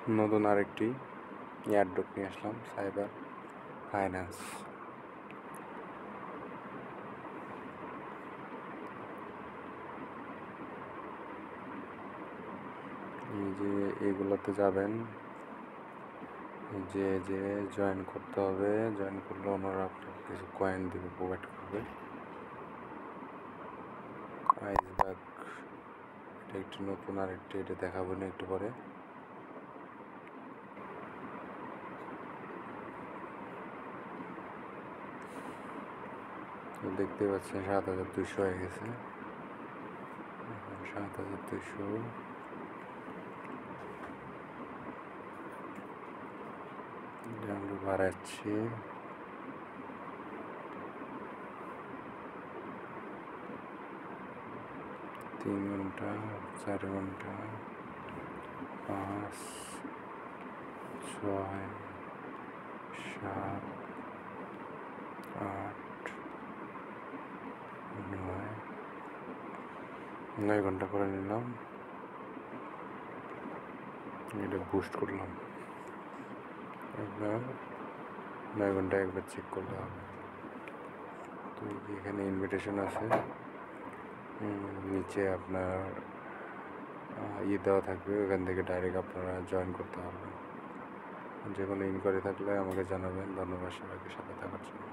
নতুন আরেকটি এয়ারড্রপ নিয়ে আসলাম, সাইবার ফাইন্যান্স। এই যে এগুলোতে যাবেন, যে জয়েন করতে হবে, জয়েন করলে ওনারা আপনাকে কিছু কয়েন দিবে, প্রোভাইড করবে। আইসবাগ, এটা একটু নতুন আরেকটি, এটা দেখাবো না একটু পরে। দেখতে পাচ্ছেন 7200 হয়ে গেছে, 7200। আমরা বাড়াচ্ছি, তিন ঘন্টা, 4 ঘন্টা, 5, 6, 7, 8, 9 ঘন্টা করে নিলাম। এটা বুস্ট করলাম, আপনার 9 ঘন্টা একবার চেক করলে হবে। তো এখানে ইনভিটেশন আছে, নিচে আপনার দেওয়া থাকবে, ওখান থেকে ডাইরেক্ট আপনারা জয়েন করতে পারবেন। যে কোনো ইনকোয়ারি থাকলে আমাকে জানাবেন। ধন্যবাদ সবাইকে সাথে থাকার জন্য।